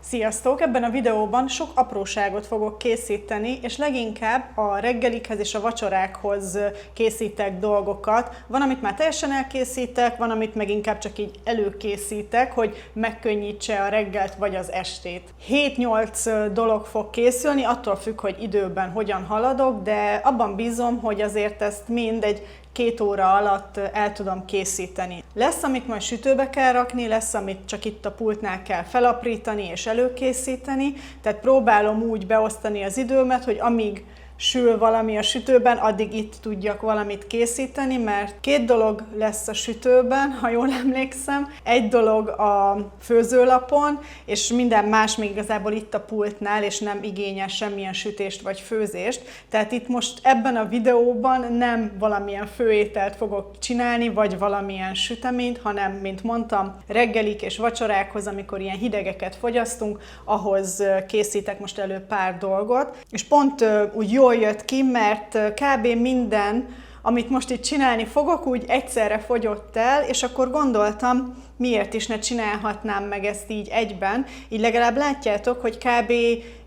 Sziasztok! Ebben a videóban sok apróságot fogok készíteni, és leginkább a reggelikhez és a vacsorákhoz készítek dolgokat. Van, amit már teljesen elkészítek, van, amit meg inkább csak így előkészítek, hogy megkönnyítse a reggelt vagy az estét. 7-8 dolog fog készülni, attól függ, hogy időben hogyan haladok, de abban bízom, hogy azért ezt mind egy 2 óra alatt el tudom készíteni. Lesz, amit majd sütőbe kell rakni, lesz, amit csak itt a pultnál kell felaprítani és előkészíteni, tehát próbálom úgy beosztani az időmet, hogy amíg sül valami a sütőben, addig itt tudjak valamit készíteni, mert 2 dolog lesz a sütőben, ha jól emlékszem. Egy dolog a főzőlapon, és minden más még igazából itt a pultnál, és nem igényel semmilyen sütést vagy főzést. Tehát itt most ebben a videóban nem valamilyen főételt fogok csinálni, vagy valamilyen süteményt, hanem, mint mondtam, reggelik és vacsorákhoz, amikor ilyen hidegeket fogyasztunk, ahhoz készítek most elő pár dolgot. És pont úgy jól jött ki, mert kb. Minden, amit most itt csinálni fogok, úgy egyszerre fogyott el, és akkor gondoltam, miért is ne csinálhatnám meg ezt így egyben. Így legalább látjátok, hogy kb.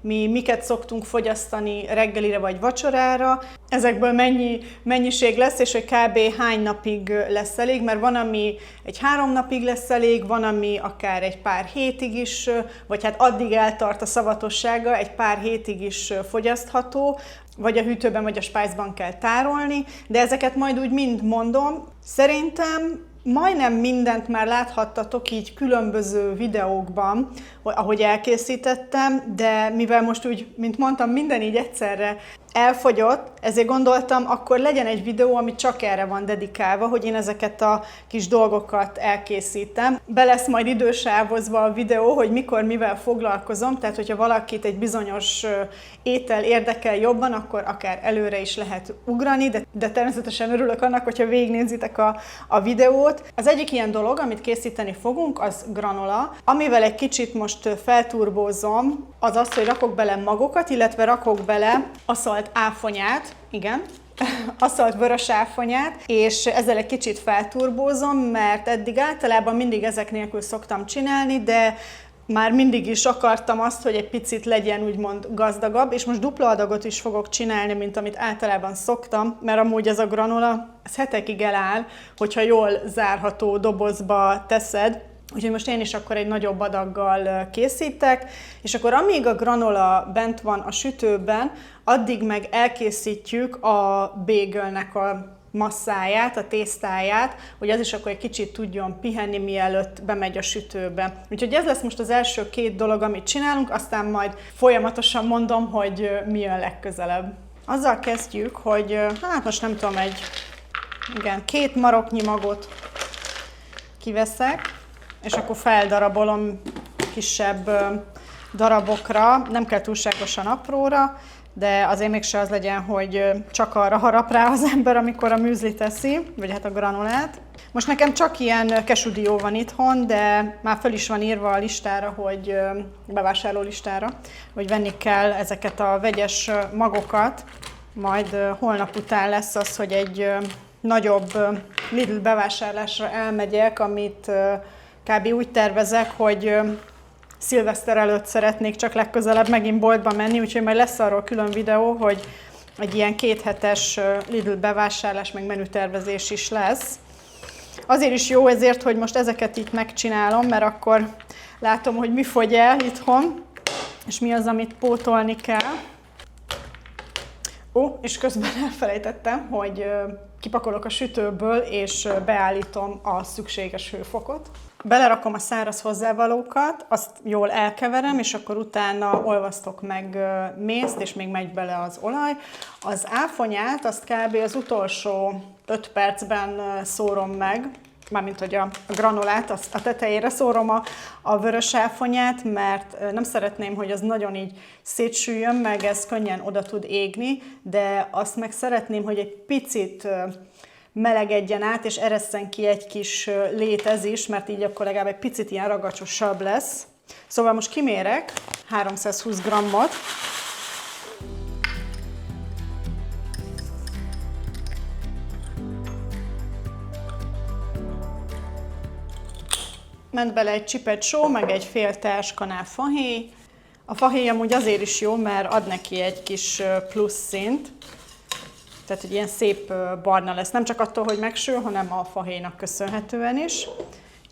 Mi miket szoktunk fogyasztani reggelire vagy vacsorára, ezekből mennyi mennyiség lesz, és hogy kb. Hány napig lesz elég, mert van, ami egy 3 napig lesz elég, van, ami akár egy pár hétig is, vagy hát addig eltart a szavatossága, egy pár hétig is fogyasztható, vagy a hűtőben, vagy a spájzban kell tárolni, de ezeket majd úgy mind mondom. Szerintem majdnem mindent már láthattatok így különböző videókban, ahogy elkészítettem, de mivel most úgy, mint mondtam, minden így egyszerre elfogyott, ezért gondoltam, akkor legyen egy videó, ami csak erre van dedikálva, hogy én ezeket a kis dolgokat elkészítem. Be lesz majd idősávozva a videó, hogy mikor mivel foglalkozom, tehát hogyha valakit egy bizonyos étel érdekel jobban, akkor akár előre is lehet ugrani, de természetesen örülök annak, hogyha végignézitek a videót. Az egyik ilyen dolog, amit készíteni fogunk, az granola, amivel egy kicsit most felturbózom, az az, hogy rakok bele magokat, illetve rakok bele aszalt áfonyát, igen, aszalt vörös áfonyát, és ezzel egy kicsit felturbózom, mert eddig általában mindig ezek nélkül szoktam csinálni, de már mindig is akartam azt, hogy egy picit legyen úgymond gazdagabb, és most dupla adagot is fogok csinálni, mint amit általában szoktam, mert amúgy ez a granola, ez hetekig eláll, hogyha jól zárható dobozba teszed. Úgyhogy most én is akkor egy nagyobb adaggal készítek, és akkor amíg a granola bent van a sütőben, addig meg elkészítjük a bagelnek a masszáját, a tésztáját, hogy az is akkor egy kicsit tudjon pihenni, mielőtt bemegy a sütőbe. Úgyhogy ez lesz most az első 2 dolog, amit csinálunk, aztán majd folyamatosan mondom, hogy mi jön legközelebb. Azzal kezdjük, hogy hát most nem tudom, 2 maroknyi magot kiveszek, és akkor feldarabolom kisebb darabokra, nem kell túlságosan apróra, de azért mégse az legyen, hogy csak arra harap rá az ember, amikor a műzlit teszi, vagy hát a granulát. Most nekem csak ilyen kesudió van itthon, de már föl is van írva a listára, hogy bevásárló listára, hogy venni kell ezeket a vegyes magokat. Majd holnap után lesz az, hogy egy nagyobb Lidl bevásárlásra elmegyek, amit kb. Úgy tervezek, hogy szilveszter előtt szeretnék csak legközelebb megint boltba menni, úgyhogy majd lesz arról külön videó, hogy egy ilyen 2 hetes Lidl bevásárlás, meg menütervezés is lesz. Azért is jó ezért, hogy most ezeket itt megcsinálom, mert akkor látom, hogy mi fogy el itthon, és mi az, amit pótolni kell. Ó, és közben elfelejtettem, hogy kipakolok a sütőből, és beállítom a szükséges hőfokot. Belerakom a száraz hozzávalókat, azt jól elkeverem, és akkor utána olvasztok meg mészt, és még megy bele az olaj. Az áfonyát, azt kb. Az utolsó 5 percben szórom meg, mármint hogy a granolát, a tetejére szórom a vörös áfonyát, mert nem szeretném, hogy az nagyon így szétsüljön, meg ez könnyen oda tud égni, de azt meg szeretném, hogy egy picit melegedjen át, és eresszen ki egy kis lét ez is, mert így akkor legalább egy picit ilyen ragacsosabb lesz. Szóval most kimérek 320 grammot. ment bele egy csipet só, meg egy fél teáskanál fahéj. A fahéj amúgy azért is jó, mert ad neki egy kis plusz színt. Tehát, hogy ilyen szép barna lesz. Nem csak attól, hogy megsül, hanem a fahéjnak köszönhetően is.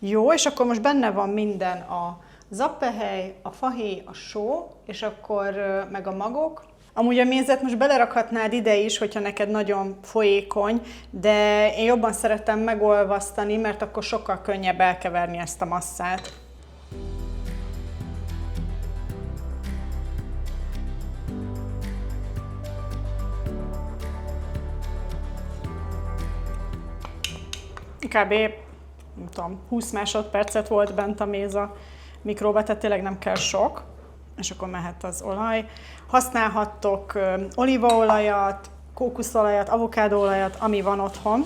Jó, és akkor most benne van minden: a zappehely, a fahéj, a só, és akkor meg a magok. Amúgy a mézet most belerakhatnád ide is, hogyha neked nagyon folyékony, de én jobban szeretem megolvasztani, mert akkor sokkal könnyebb elkeverni ezt a masszát. Kb. Nem tudom, 20 másodpercet volt bent a méz a mikróba, tehát tényleg nem kell sok. És akkor mehet az olaj. Használhattok olívaolajat, kókuszolajat, avokádóolajat, ami van otthon.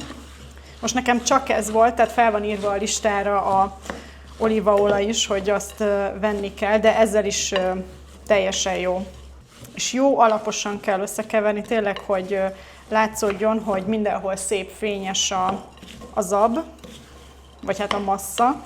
Most nekem csak ez volt, tehát fel van írva a listára a olívaolaj is, hogy azt venni kell, de ezzel is teljesen jó. És jó alaposan kell összekeverni, tényleg, hogy látszódjon, hogy mindenhol szép fényes a zab, vagy hát a massza.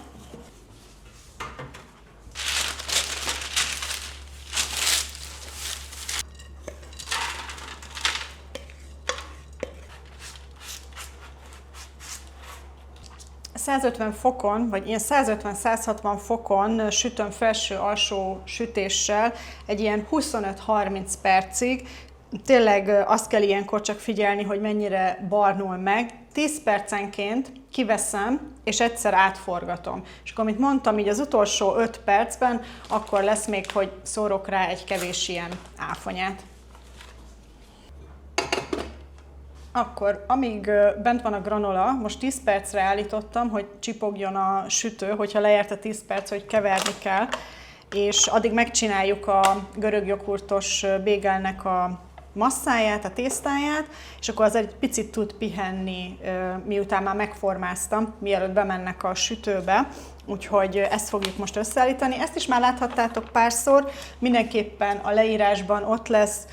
A 150 fokon, vagy ilyen 150-160 fokon sütöm felső-alsó sütéssel egy ilyen 25-30 percig. Tényleg azt kell ilyenkor csak figyelni, hogy mennyire barnul meg. 10 percenként kiveszem, és egyszer átforgatom. És akkor, amit mondtam, így az utolsó 5 percben, akkor lesz még, hogy szórok rá egy kevés ilyen áfonyát. Akkor, amíg bent van a granola, most 10 percre állítottam, hogy csipogjon a sütő, hogyha lejárt a 10 perc, hogy keverni kell, és addig megcsináljuk a görög joghurtos bégelnek a masszáját, a tésztáját, és akkor az egy picit tud pihenni, miután már megformáztam, mielőtt bemennek a sütőbe. Úgyhogy ezt fogjuk most összeállítani. Ezt is már láthattátok párszor, mindenképpen a leírásban ott lesz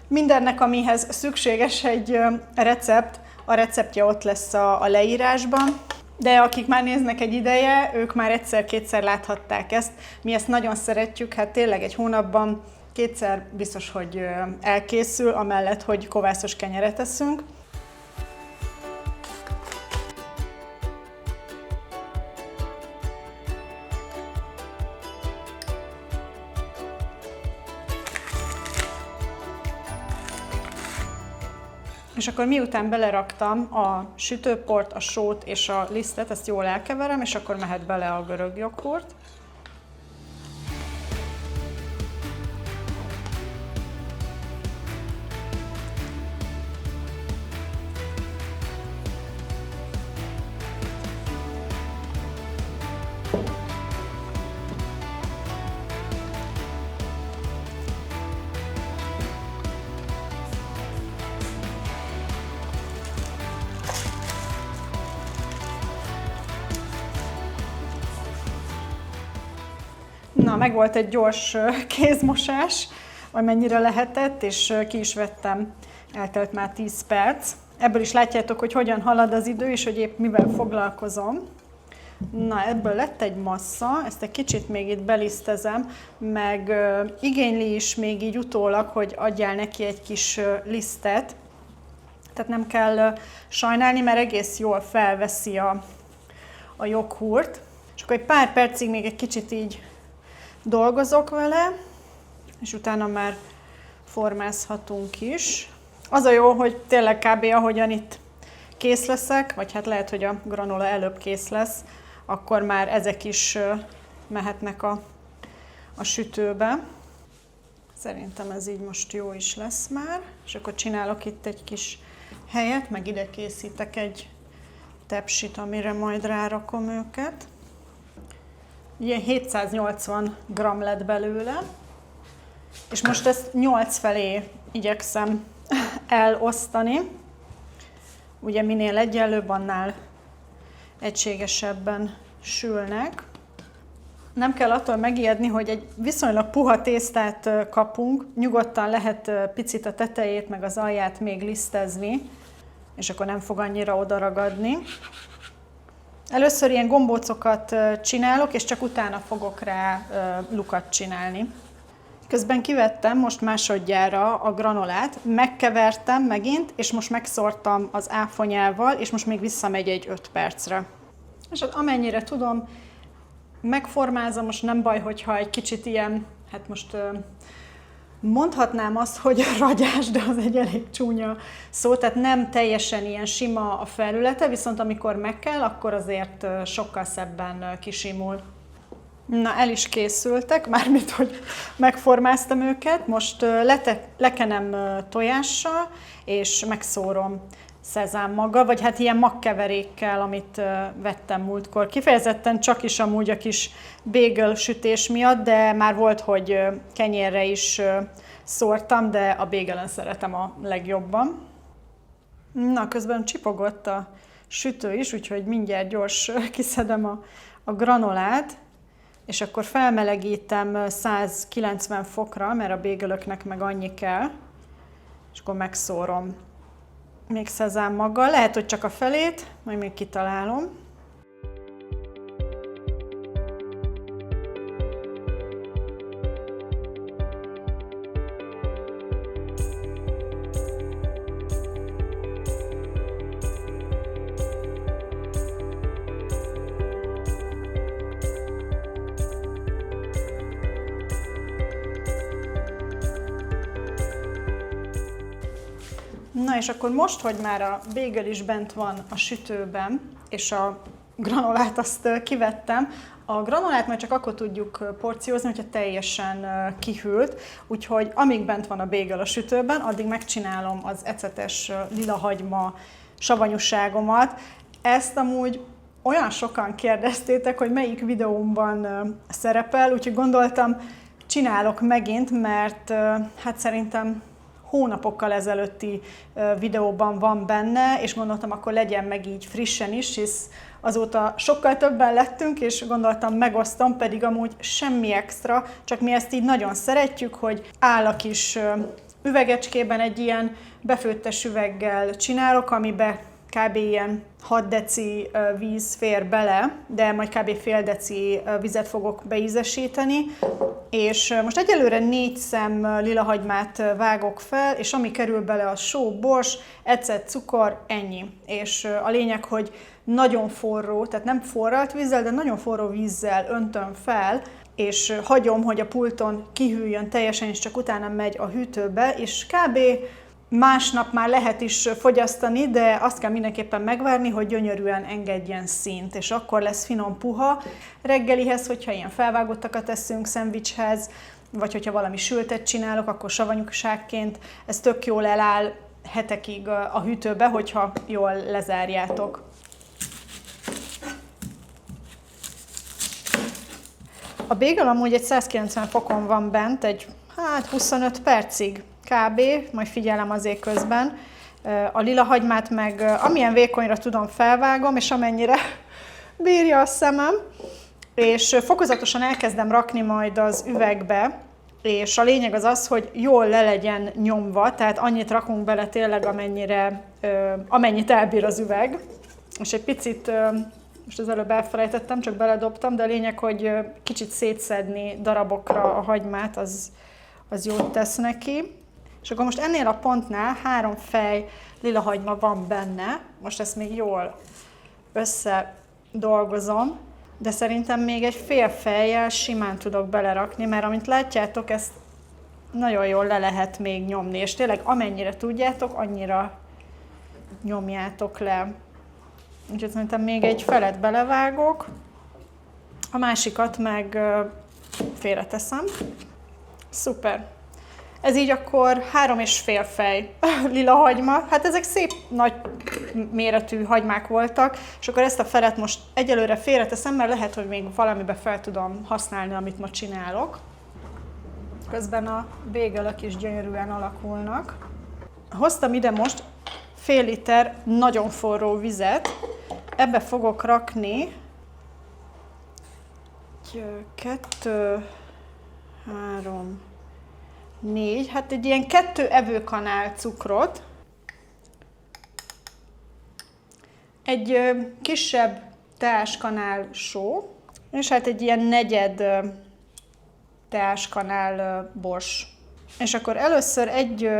mindennek, amihez szükséges egy recept, a receptje ott lesz a leírásban. De akik már néznek egy ideje, ők már egyszer-kétszer láthatták ezt. Mi ezt nagyon szeretjük, hát tényleg egy hónapban kétszer biztos, hogy elkészül, amellett, hogy kovászos kenyeret eszünk. És akkor miután beleraktam a sütőport, a sót és a lisztet, ezt jól elkeverem, és akkor mehet bele a görög joghurt. Na, meg volt egy gyors kézmosás, vagy mennyire lehetett, és ki is vettem, eltelt már 10 perc. Ebből is látjátok, hogy hogyan halad az idő, és hogy épp mivel foglalkozom. Na, ebből lett egy massza, ezt egy kicsit még itt belisztezem, meg igényli is még így utólag, hogy adjál neki egy kis lisztet. Tehát nem kell sajnálni, mert egész jól felveszi a joghurt. És akkor egy pár percig még egy kicsit így dolgozok vele, és utána már formázhatunk is. Az a jó, hogy tényleg kb. Ahogyan itt kész leszek, vagy hát lehet, hogy a granola előbb kész lesz, akkor már ezek is mehetnek a sütőbe. Szerintem ez így most jó is lesz már. És akkor csinálok itt egy kis helyet, meg ide készítek egy tepsit, amire majd rárakom őket. Ilyen 780 g lett belőle, és most ezt 8 felé igyekszem elosztani. Ugye minél egyenlőbb, annál egységesebben sülnek. Nem kell attól megijedni, hogy egy viszonylag puha tésztát kapunk, nyugodtan lehet picit a tetejét meg az alját még lisztezni, és akkor nem fog annyira odaragadni. Először ilyen gombócokat csinálok, és csak utána fogok rá lukat csinálni. Közben kivettem most másodjára a granolát, megkevertem megint, és most megszórtam az áfonyával, és most még visszamegy egy 5 percre. És amennyire tudom, megformázom, most nem baj, hogyha egy kicsit ilyen, hát most mondhatnám azt, hogy ragyás, de az egy elég csúnya szó, tehát nem teljesen ilyen sima a felülete, viszont amikor meg kell, akkor azért sokkal szebben kisimul. Na, el is készültek, mármint, hogy megformáztam őket. Most lekenem tojással, és megszórom szezámmaggal, vagy hát ilyen magkeverékkel, amit vettem múltkor. Kifejezetten csak is amúgy a kis bagel sütés miatt, de már volt, hogy kenyérre is szórtam, de a bagelen szeretem a legjobban. Na, közben csipogott a sütő is, úgyhogy mindjárt gyors kiszedem a granolát, és akkor felmelegítem 190 fokra, mert a bagelöknek meg annyi kell, és akkor megszórom még szezámmaggal. Lehet, hogy csak a felét, majd még kitalálom. Na és akkor most, hogy már a bagel is bent van a sütőben, és a granolát azt kivettem, a granolát majd csak akkor tudjuk porciózni, hogyha teljesen kihűlt, úgyhogy amíg bent van a bagel a sütőben, addig megcsinálom az ecetes lilahagyma savanyúságomat. Ezt amúgy olyan sokan kérdeztétek, hogy melyik videómban szerepel, úgyhogy gondoltam, csinálok megint, mert hát szerintem hónapokkal ezelőtti videóban van benne, és gondoltam, akkor legyen meg így frissen is, hisz azóta sokkal többen lettünk, és gondoltam, megosztom, pedig amúgy semmi extra, csak mi ezt így nagyon szeretjük, hogy áll a kis üvegecskében egy ilyen befőttes üveggel csinálok, amibe kb. Ilyen 6 deci víz fér bele, de majd kb. Fél deci vizet fogok beízesíteni, és most egyelőre 4 szem lilahagymát vágok fel, és ami kerül bele, az só, bors, ecet, cukor, ennyi. És a lényeg, hogy nagyon forró, tehát nem forralt vízzel, de nagyon forró vízzel öntöm fel, és hagyom, hogy a pulton kihűljön teljesen, és csak utána megy a hűtőbe, és kb. Másnap már lehet is fogyasztani, de azt kell mindenképpen megvárni, hogy gyönyörűen engedjen színt, és akkor lesz finom puha reggelihez, hogyha ilyen felvágottakat teszünk szendvicshez, vagy hogyha valami sültet csinálok, akkor savanyúságként. Ez tök jól eláll hetekig a hűtőbe, hogyha jól lezárjátok. A bagel amúgy egy 190 fokon van bent, egy 25 percig. Kb. Majd figyelem azért közben. A lilahagymát meg amilyen vékonyra tudom felvágom, és amennyire bírja a szemem. És fokozatosan elkezdem rakni majd az üvegbe, és a lényeg az az, hogy jól le legyen nyomva, tehát annyit rakunk bele tényleg, amennyit elbír az üveg. És egy picit, most az előbb elfelejtettem, csak beledobtam, de a lényeg, hogy kicsit szétszedni darabokra a hagymát, az jót tesz neki. És akkor most ennél a pontnál 3 fej lilahagyma van benne, most ezt még jól összedolgozom, de szerintem még egy fél fejjel simán tudok belerakni, mert amint látjátok, ezt nagyon jól le lehet még nyomni, és tényleg amennyire tudjátok, annyira nyomjátok le. Úgyhogy szerintem még egy felet belevágok, a másikat meg félreteszem. Szuper! Ez így akkor 3,5 fej lilahagyma. Hát ezek szép nagy méretű hagymák voltak, és akkor ezt a felet most egyelőre félreteszem, mert lehet, hogy még valamibe fel tudom használni, amit ma csinálok. Közben a bagelök is gyönyörűen alakulnak. Hoztam ide most fél liter nagyon forró vizet. Ebbe fogok rakni 2, 3, 4, hát egy ilyen 2 evőkanál cukrot, egy kisebb teáskanál só, és hát egy ilyen negyed teáskanál bors. És akkor először egy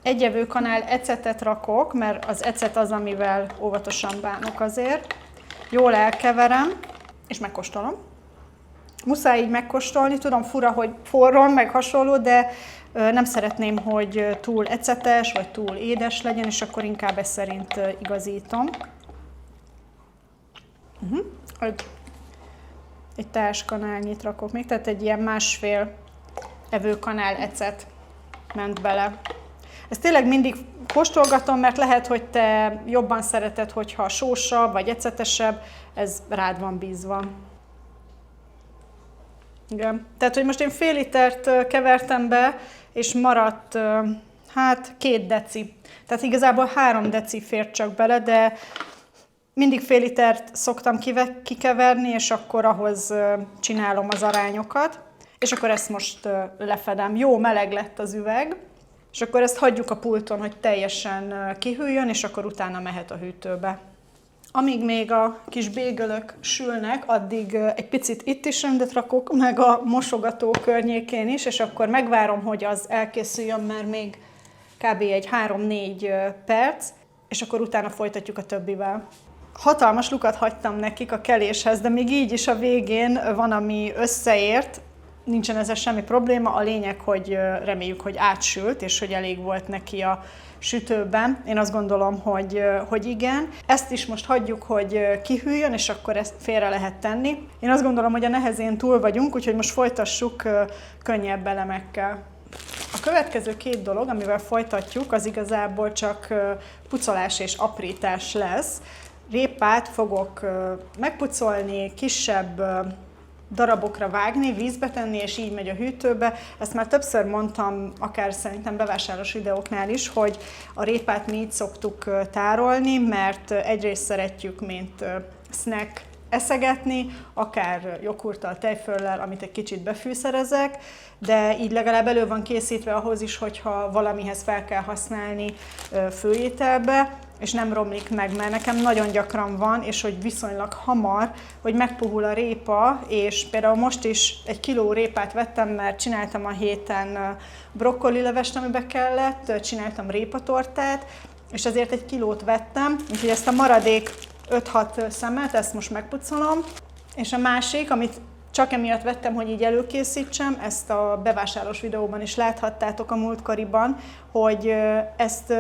evőkanál ecetet rakok, mert az ecet az, amivel óvatosan bánok azért. Jól elkeverem, és megkóstolom. Muszáj így megkóstolni, tudom fura, hogy forron, meg hasonló, de nem szeretném, hogy túl ecetes, vagy túl édes legyen, és akkor inkább ezt szerint igazítom. Egy teáskanálnyit rakok még, tehát egy ilyen 1,5 evőkanál ecet ment bele. Ezt tényleg mindig kóstolgatom, mert lehet, hogy te jobban szereted, hogyha sósabb vagy ecetesebb, ez rád van bízva. Igen. Tehát, hogy most én fél litert kevertem be, és maradt hát 2 deci. Tehát igazából 3 deci fért csak bele, de mindig fél litert szoktam kikeverni, és akkor ahhoz csinálom az arányokat. És akkor ezt most lefedem. Jó meleg lett az üveg, és akkor ezt hagyjuk a pulton, hogy teljesen kihűljön, és akkor utána mehet a hűtőbe. Amíg még a kis bégölök sülnek, addig egy picit itt is rendet rakok, meg a mosogató környékén is, és akkor megvárom, hogy az elkészüljön, mert még kb. Egy 3-4 perc, és akkor utána folytatjuk a többivel. Hatalmas lukat hagytam nekik a keléshez, de még így is a végén van, ami összeért, nincsen ezzel semmi probléma, a lényeg, hogy reméljük, hogy átsült, és hogy elég volt neki a sütőben. Én azt gondolom, hogy igen. Ezt is most hagyjuk, hogy kihűljön, és akkor ezt félre lehet tenni. Én azt gondolom, hogy a nehezén túl vagyunk, úgyhogy most folytassuk könnyebb elemekkel. A következő 2 dolog, amivel folytatjuk, az igazából csak pucolás és aprítás lesz. Répát fogok megpucolni, kisebb darabokra vágni, vízbe tenni, és így megy a hűtőbe. Ezt már többször mondtam, akár szerintem bevásárlós videóknál is, hogy a répát mi így szoktuk tárolni, mert egyrészt szeretjük, mint snack eszegetni, akár joghurttal, tejföllel, amit egy kicsit befűszerezek, de így legalább elő van készítve ahhoz is, hogyha valamihez fel kell használni főételbe, és nem romlik meg, mert nekem nagyon gyakran van, és hogy viszonylag hamar, hogy megpuhul a répa, és például most is 1 kiló répát vettem, mert csináltam a héten brokkolilevest, amibe kellett, csináltam répatortát, és ezért 1 kilót vettem, úgyhogy ezt a maradék 5-6 szemet, ezt most megpucolom. És a másik, amit csak emiatt vettem, hogy így előkészítsem, ezt a bevásárlós videóban is láthattátok a múltkoriban, hogy ezt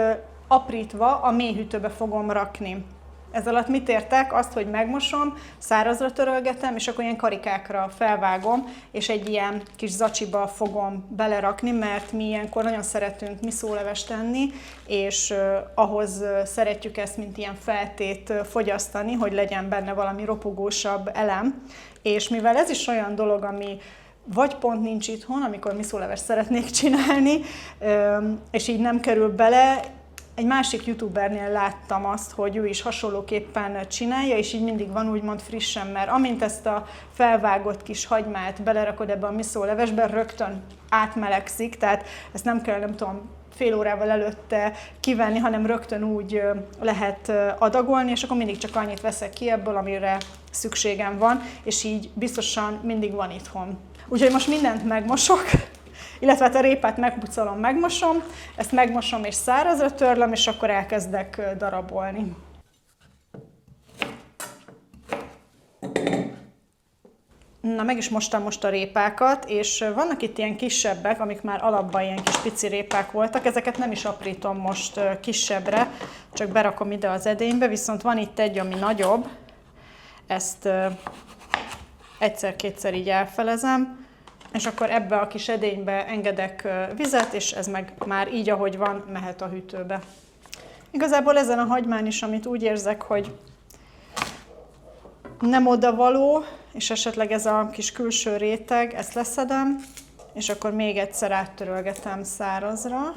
aprítva a mélyhűtőbe fogom rakni. Ez alatt mit értek? Azt, hogy megmosom, szárazra törölgetem, és akkor ilyen karikákra felvágom, és egy ilyen kis zacsiba fogom belerakni, mert mi ilyenkor nagyon szeretünk miszólevest tenni, és ahhoz szeretjük ezt, mint ilyen feltét fogyasztani, hogy legyen benne valami ropogósabb elem. És mivel ez is olyan dolog, ami vagy pont nincs itthon, amikor miszólevest szeretnék csinálni, és így nem kerül bele, egy másik youtubernél láttam azt, hogy ő is hasonlóképpen csinálja, és így mindig van úgymond frissen, mert amint ezt a felvágott kis hagymát belerakod ebbe a miszólevesbe, rögtön átmelegszik, tehát ezt nem kell, nem tudom, fél órával előtte kivenni, hanem rögtön úgy lehet adagolni, és akkor mindig csak annyit veszek ki ebből, amire szükségem van, és így biztosan mindig van itthon. Úgyhogy most mindent megmosok, illetve hát a répát megpucolom, megmosom, ezt megmosom és szárazra törlöm, és akkor elkezdek darabolni. Na, meg is mostam most a répákat, és vannak itt ilyen kisebbek, amik már alapban ilyen kis pici répák voltak, ezeket nem is aprítom most kisebbre, csak berakom ide az edénybe, viszont van itt egy, ami nagyobb, ezt egyszer-kétszer így elfelezem, és akkor ebbe a kis edénybe engedek vizet, és ez meg már így, ahogy van, mehet a hűtőbe. Igazából ezen a hagymán is, amit úgy érzek, hogy nem odavaló, és esetleg ez a kis külső réteg, ezt leszedem, és akkor még egyszer áttörölgetem szárazra.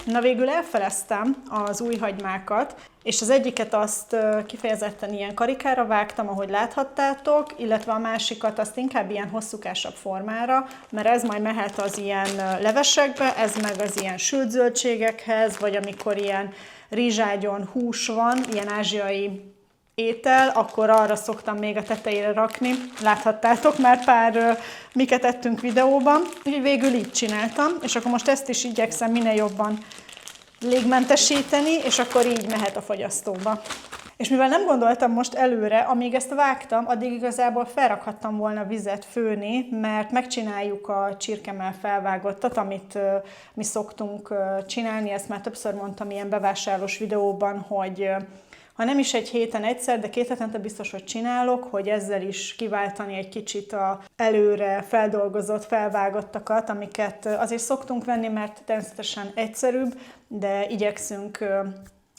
Na végül elfeleztem az új hagymákat, és az egyiket azt kifejezetten ilyen karikára vágtam, ahogy láthattátok, illetve a másikat azt inkább ilyen hosszúkásabb formára, mert ez majd mehet az ilyen levesekbe, ez meg az ilyen sült zöldségekhez, vagy amikor ilyen rizságyon hús van, ilyen ázsiai étel, akkor arra szoktam még a tetejére rakni. Láthattátok már pár miket ettünk videóban. Úgyhogy végül így csináltam, és akkor most ezt is igyekszem minél jobban légmentesíteni, és akkor így mehet a fagyasztóba. És mivel nem gondoltam most előre, amíg ezt vágtam, addig igazából felrakhattam volna vizet főni, mert megcsináljuk a csirkemell felvágottat, amit mi szoktunk csinálni, ezt már többször mondtam ilyen bevásárlós videóban, hogy ha nem is egy héten egyszer, de 2 hetente biztos, hogy csinálok, hogy ezzel is kiváltani egy kicsit a előre feldolgozott, felvágottakat, amiket azért szoktunk venni, mert természetesen egyszerűbb, de igyekszünk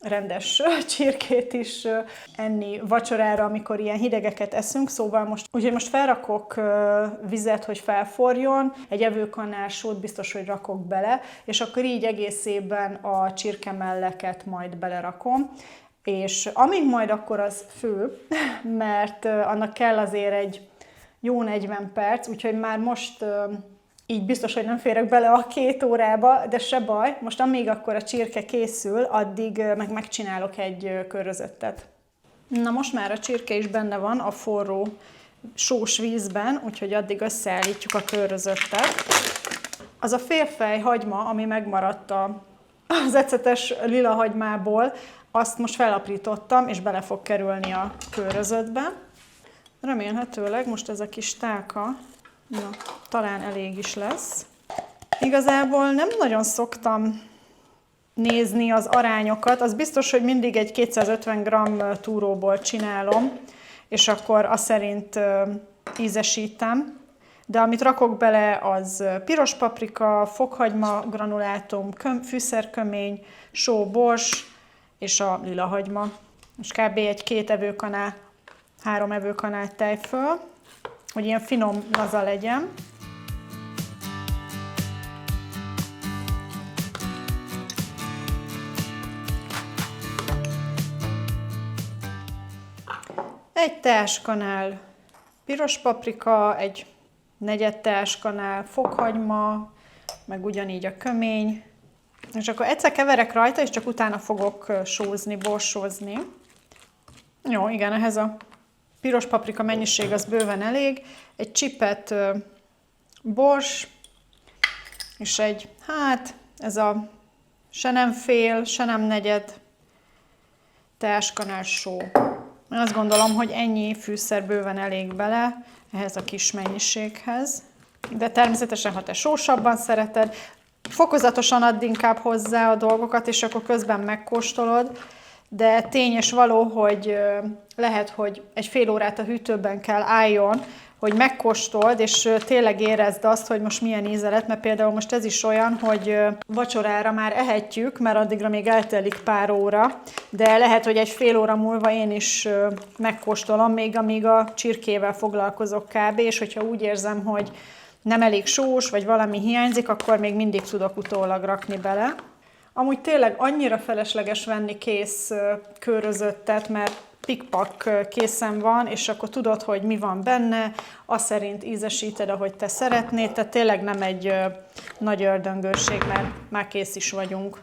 rendes csirkét is enni vacsorára, amikor ilyen hidegeket eszünk, szóval most felrakok vizet, hogy felforjon, egy evőkanál sót biztos, hogy rakok bele, és akkor így egészében a csirkemelleket majd belerakom. És amíg majd akkor az fő, mert annak kell azért egy jó 40 perc, úgyhogy már most így biztos, hogy nem férek bele a 2 órába, de se baj, most amíg akkor a csirke készül, addig megcsinálok egy körözöttet. Na most már a csirke is benne van a forró sós vízben, úgyhogy addig összeállítjuk a körözöttet. Az a félfej hagyma, ami megmaradt az ecetes lila hagymából, azt most felaprítottam, és bele fog kerülni a körözöttbe. Remélhetőleg most ez a kis tálka, na, talán elég is lesz. Igazából nem nagyon szoktam nézni az arányokat, az biztos, hogy mindig egy 250 g túróból csinálom, és akkor azt szerint ízesítem. De amit rakok bele, az piros paprika, fokhagyma granulátum, fűszerkömény, só, bors, és a lila hagyma. Most kb. Egy 2 evőkanál, 3 evőkanál tejföl, hogy ilyen finom laza legyen. Egy teáskanál piros paprika, egy negyed teáskanál fokhagyma, meg ugyanígy a kömény. És akkor egyszer keverek rajta, és csak utána fogok sózni, borsózni. Jó, igen, ehhez a piros paprika mennyiség az bőven elég. Egy csipet bors, és egy, ez a se nem fél, se nem negyed teáskanál só. Én azt gondolom, hogy ennyi fűszer bőven elég bele ehhez a kis mennyiséghez. De természetesen, ha te sósabban szereted, fokozatosan add inkább hozzá a dolgokat, és akkor közben megkóstolod, de tény és való, hogy lehet, hogy egy fél órát a hűtőben kell álljon, hogy megkóstold, és tényleg érezd azt, hogy most milyen íze lett, mert például most ez is olyan, hogy vacsorára már ehetjük, mert addigra még eltelik pár óra, de lehet, hogy egy fél óra múlva én is megkóstolom, még amíg a csirkével foglalkozok kb., és hogyha úgy érzem, hogy nem elég sós, vagy valami hiányzik, akkor még mindig tudok utólag rakni bele. Amúgy tényleg annyira felesleges venni kész körözöttet, mert pikpak készen van, és akkor tudod, hogy mi van benne, azt szerint ízesíted, ahogy te szeretnéd, tehát tényleg nem egy nagy ördöngőség, mert már kész is vagyunk.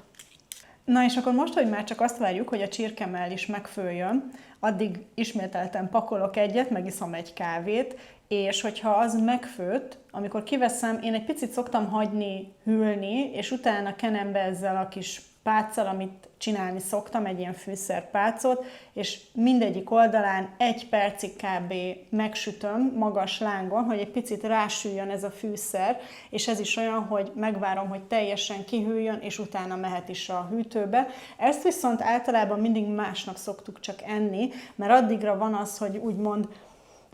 Na és akkor most, hogy már csak azt várjuk, hogy a csirkemell is megfőjön, addig ismételten pakolok egyet, megiszom egy kávét, és hogyha az megfőtt, amikor kiveszem, én egy picit szoktam hagyni hűlni, és utána kenem be ezzel a kis páccal, amit csinálni szoktam, egy ilyen fűszerpácot, és mindegyik oldalán 1 percig kb. Megsütöm magas lángon, hogy egy picit rásüljön ez a fűszer, és ez is olyan, hogy megvárom, hogy teljesen kihűljön, és utána mehet is a hűtőbe. Ezt viszont általában mindig másnap szoktuk csak enni, mert addigra van az, hogy úgymond,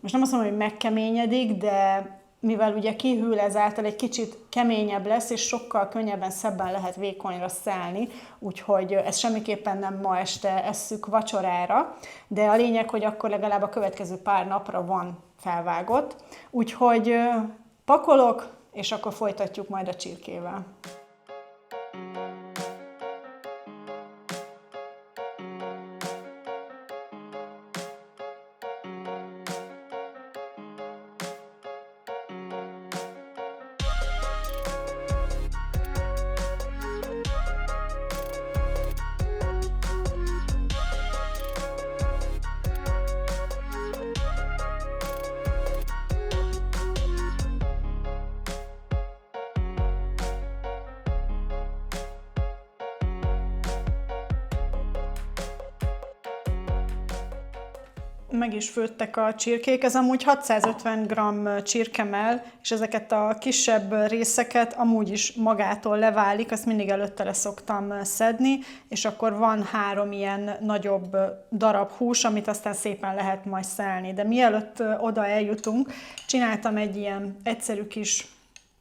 most nem azt mondom, hogy megkeményedik, de mivel ugye kihűl, ezáltal egy kicsit keményebb lesz, és sokkal könnyebben, szebben lehet vékonyra szálni, úgyhogy ezt semmiképpen nem ma este esszük vacsorára, de a lényeg, hogy akkor legalább a következő pár napra van felvágott. Úgyhogy pakolok, és akkor folytatjuk majd a csirkével. Meg is főttek a csirkék, ez amúgy 650 g csirkemell, és ezeket a kisebb részeket amúgy is magától leválik, azt mindig előtte le szoktam szedni, és akkor van 3 ilyen nagyobb darab hús, amit aztán szépen lehet majd szelni. De mielőtt oda eljutunk, csináltam egy ilyen egyszerű kis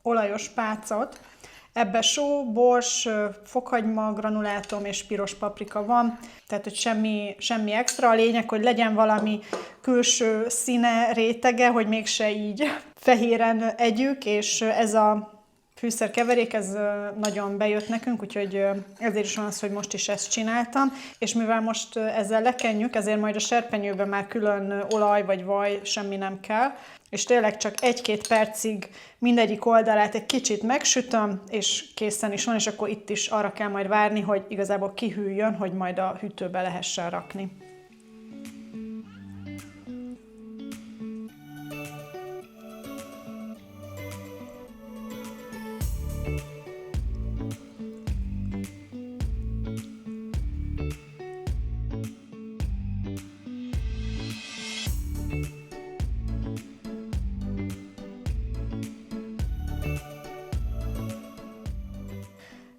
olajos pácot. Ebbe só, bors, fokhagyma, granulátum és piros paprika van, tehát hogy semmi extra. A lényeg, hogy legyen valami külső színe, rétege, hogy mégse így fehéren együk, és ez a fűszerkeverék, ez nagyon bejött nekünk, úgyhogy ezért is van az, hogy most is ezt csináltam. És mivel most ezzel lekenjük, ezért majd a serpenyőben már külön olaj vagy vaj semmi nem kell, és tényleg csak 1-2 percig mindegyik oldalát egy kicsit megsütöm, és készen is van, és akkor itt is arra kell majd várni, hogy igazából kihűljön, hogy majd a hűtőbe lehessen rakni.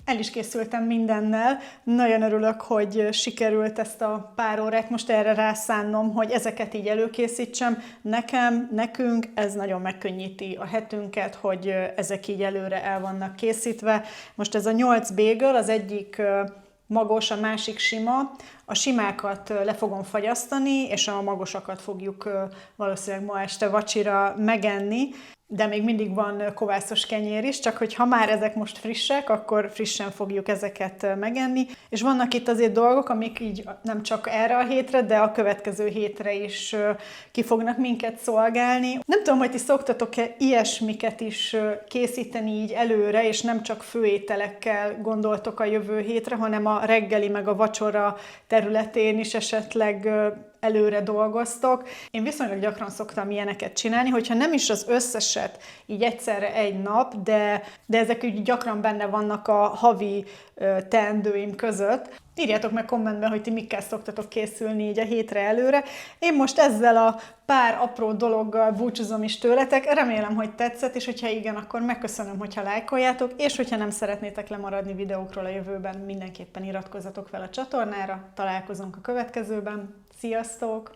El is készültem mindennel. Nagyon örülök, hogy sikerült ezt a pár órát most erre rászánnom, hogy ezeket így előkészítsem. Nekünk ez nagyon megkönnyíti a hetünket, hogy ezek így előre el vannak készítve. Most ez a 8 bagel, az egyik magos, a másik sima. A simákat le fogom fagyasztani, és a magosakat fogjuk valószínűleg ma este vacsira megenni. De még mindig van kovászos kenyér is, csak hogy ha már ezek most frissek, akkor frissen fogjuk ezeket megenni. És vannak itt azért dolgok, amik így nem csak erre a hétre, de a következő hétre is ki fognak minket szolgálni. Nem tudom, hogy ti szoktatok-e ilyesmiket is készíteni így előre, és nem csak főételekkel gondoltok a jövő hétre, hanem a reggeli meg a vacsora területén is esetleg előre dolgoztok. Én viszonylag gyakran szoktam ilyeneket csinálni, hogyha nem is az összeset így egyszerre egy nap, de ezek úgy gyakran benne vannak a havi teendőim között. Írjátok meg kommentben, hogy ti mikkel szoktatok készülni így a hétre előre. Én most ezzel a pár apró dologgal búcsúzom is tőletek. Remélem, hogy tetszett, és hogyha igen, akkor megköszönöm, hogyha lájkoljátok, és hogyha nem szeretnétek lemaradni videókról a jövőben, mindenképpen iratkozzatok fel a csatornára. Találkozunk a következőben. Sziasztok!